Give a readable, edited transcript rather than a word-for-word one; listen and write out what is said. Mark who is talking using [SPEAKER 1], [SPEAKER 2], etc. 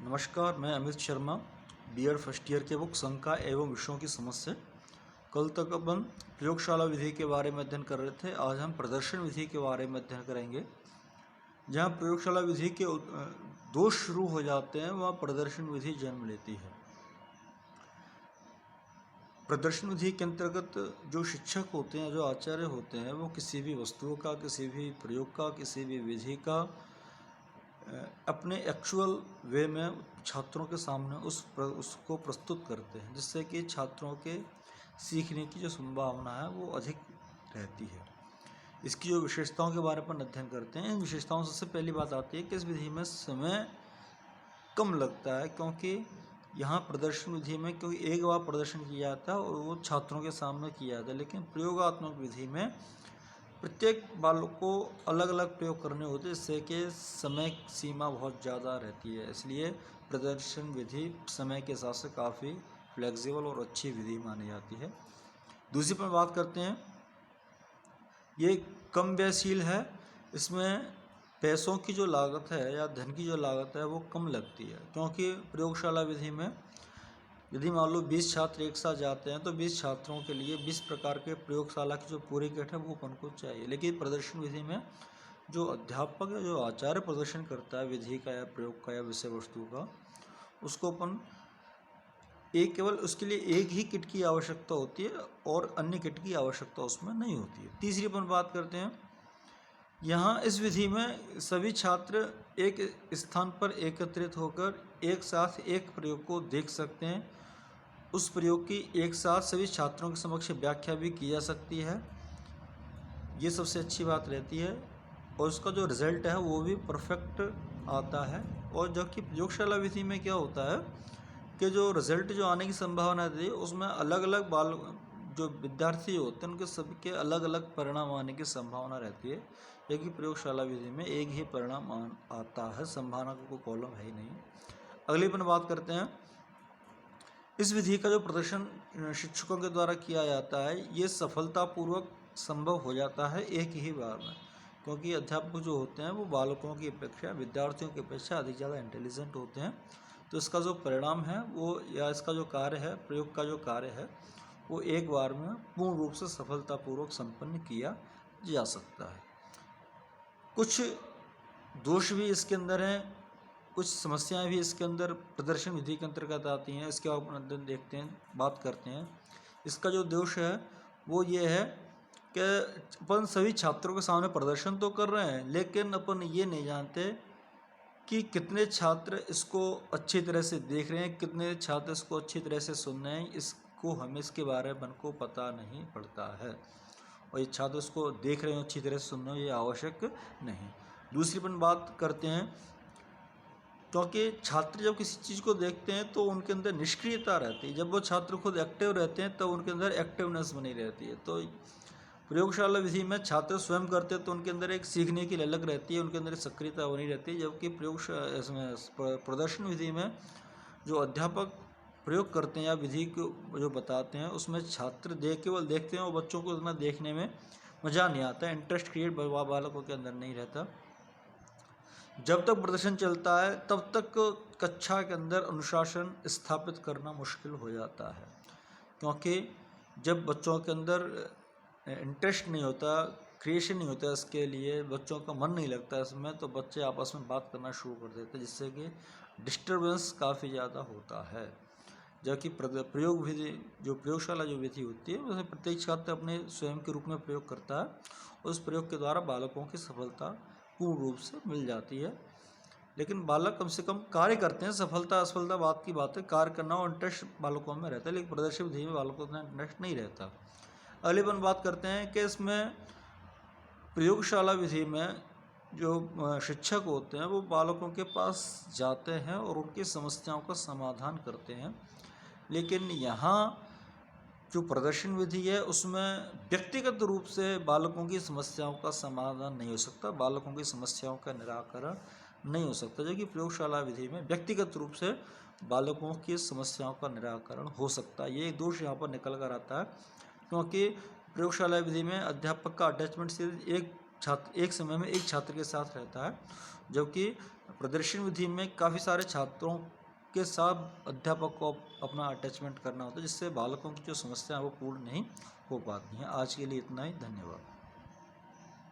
[SPEAKER 1] नमस्कार, मैं Amit Sharma, BEd first year के बुक संख्या एवं विषयों की समझ से। कल तक अपन प्रयोगशाला विधि के बारे में अध्ययन कर रहे थे। आज हम प्रदर्शन विधि के बारे में अध्ययन करेंगे। जहाँ प्रयोगशाला विधि के दोष शुरू हो जाते हैं, वहाँ प्रदर्शन विधि जन्म लेती है। प्रदर्शन विधि के अंतर्गत जो शिक्षक होते हैं, जो आचार्य होते हैं, वो किसी भी वस्तु का, किसी भी प्रयोग का, किसी भी विधि का अपने एक्चुअल वे में छात्रों के सामने उसको प्रस्तुत करते हैं, जिससे कि छात्रों के सीखने की जो संभावना है वो अधिक रहती है। इसकी जो विशेषताओं के बारे में अध्ययन करते हैं, इन विशेषताओं से पहली बात आती है कि इस विधि में समय कम लगता है, क्योंकि यहाँ प्रदर्शन विधि में क्योंकि एक बार प्रदर्शन किया जाता है और वो छात्रों के सामने किया जाता है। लेकिन प्रयोगात्मक विधि में प्रत्येक बालक को अलग अलग प्रयोग करने होते हैं, जिससे कि समय सीमा बहुत ज़्यादा रहती है। इसलिए प्रदर्शन विधि समय के हिसाब से काफ़ी फ्लेक्सिबल और अच्छी विधि मानी जाती है। दूसरी पर बात करते हैं, ये कम व्ययशील है। इसमें पैसों की जो लागत है या धन की जो लागत है वो कम लगती है, क्योंकि प्रयोगशाला विधि में यदि मान लो 20 छात्र एक साथ जाते हैं तो 20 छात्रों के लिए 20 प्रकार के प्रयोगशाला की जो पूरी किट है वो अपन को चाहिए। लेकिन प्रदर्शन विधि में जो अध्यापक या जो आचार्य प्रदर्शन करता है विधि का या प्रयोग का या विषय वस्तु का, उसको अपन केवल उसके लिए एक ही किट की आवश्यकता होती है और अन्य किट की आवश्यकता उसमें नहीं होती है। तीसरी अपन बात करते हैं, यहाँ इस विधि में सभी छात्र एक स्थान पर एकत्रित होकर एक साथ एक प्रयोग को देख सकते हैं। उस प्रयोग की एक साथ सभी छात्रों के समक्ष व्याख्या भी की जा सकती है। ये सबसे अच्छी बात रहती है और उसका जो रिज़ल्ट है वो भी परफेक्ट आता है। और जबकि प्रयोगशाला विधि में क्या होता है कि जो रिज़ल्ट जो आने की संभावना रहती है, उसमें अलग अलग जो विद्यार्थी होते हैं उनके सबके अलग अलग परिणाम आने की संभावना रहती है। लेकिन प्रयोगशाला विधि में एक ही परिणाम आता है, संभावना का कोई कॉलम है ही नहीं। अगली अपन बात करते हैं, इस विधि का जो प्रदर्शन शिक्षकों के द्वारा किया जाता है, ये सफलतापूर्वक संभव हो जाता है एक ही बार में, क्योंकि अध्यापक जो होते हैं वो बालकों की अपेक्षा, विद्यार्थियों की अपेक्षा अधिक ज़्यादा इंटेलिजेंट होते हैं। तो इसका जो परिणाम है वो या इसका जो कार्य है, प्रयोग का जो कार्य है, वो एक बार में पूर्ण रूप से सफलतापूर्वक संपन्न किया जा सकता है। कुछ दोष भी इसके अंदर हैं, कुछ समस्याएं भी इसके अंदर प्रदर्शन विधि के अंतर्गत आती हैं। इसके अपन देखते हैं, बात करते हैं। इसका जो दोष है वो ये है कि अपन सभी छात्रों के सामने प्रदर्शन तो कर रहे हैं, लेकिन अपन ये नहीं जानते कि कितने छात्र इसको अच्छी तरह से देख रहे हैं, कितने छात्र इसको अच्छी तरह से सुन रहे हैं। इसको हमें इसके बारे में को पता नहीं पड़ता है, और ये छात्र इसको देख रहे हो, अच्छी तरह से सुन रहे हो, ये आवश्यक नहीं। दूसरी अपन बात करते हैं, क्योंकि छात्र जब किसी चीज़ को देखते हैं तो उनके अंदर निष्क्रियता रहती है। जब वो छात्र खुद एक्टिव रहते हैं तो उनके अंदर एक्टिवनेस बनी रहती है। तो प्रयोगशाला विधि में छात्र स्वयं करते हैं तो उनके अंदर एक सीखने की ललक रहती है, उनके अंदर सक्रियता बनी रहती है। जबकि प्रदर्शन विधि में जो अध्यापक प्रयोग करते हैं या विधि को जो बताते हैं, उसमें छात्र केवल देखते हैं और बच्चों को उतना देखने में मज़ा नहीं आता, इंटरेस्ट क्रिएट बालकों के अंदर नहीं रहता। जब तक प्रदर्शन चलता है तब तक कक्षा के अंदर अनुशासन स्थापित करना मुश्किल हो जाता है, क्योंकि जब बच्चों के अंदर इंटरेस्ट नहीं होता, क्रिएशन नहीं होता, इसके लिए बच्चों का मन नहीं लगता इसमें, तो बच्चे आपस में बात करना शुरू कर देते हैं, जिससे कि डिस्टर्बेंस काफ़ी ज़्यादा होता है। जबकि प्रयोग विधि जो प्रयोगशाला जो विधि होती है, उसमें प्रत्येक छात्र अपने स्वयं के रूप में प्रयोग करता है, उस प्रयोग के द्वारा बालकों की सफलता पूर्ण रूप से मिल जाती है। लेकिन बालक कम से कम कार्य करते हैं, सफलता असफलता बात की बात है, कार्य करना और इंटरेस्ट बालकों में रहता है, लेकिन प्रदर्शन विधि में बालकों को इंटरेस्ट नहीं रहता। अगली अपन बात करते हैं कि इसमें प्रयोगशाला विधि में जो शिक्षक होते हैं वो बालकों के पास जाते हैं और उनकी समस्याओं का समाधान करते हैं। लेकिन यहाँ जो प्रदर्शन विधि है उसमें व्यक्तिगत रूप से बालकों की समस्याओं का समाधान नहीं हो सकता, बालकों की समस्याओं का निराकरण नहीं हो सकता। जबकि प्रयोगशाला विधि में व्यक्तिगत रूप से बालकों की समस्याओं का निराकरण हो सकता है। ये दोष यहाँ पर निकल कर आता है, क्योंकि प्रयोगशाला विधि में अध्यापक का अटैचमेंट सिर्फ एक समय में एक छात्र के साथ रहता है, जबकि प्रदर्शन विधि में काफ़ी सारे छात्रों के साथ अध्यापक को अपना अटैचमेंट करना होता है, जिससे बालकों की जो समस्या है वो पूर्ण नहीं हो पाती हैं। आज के लिए इतना ही, धन्यवाद।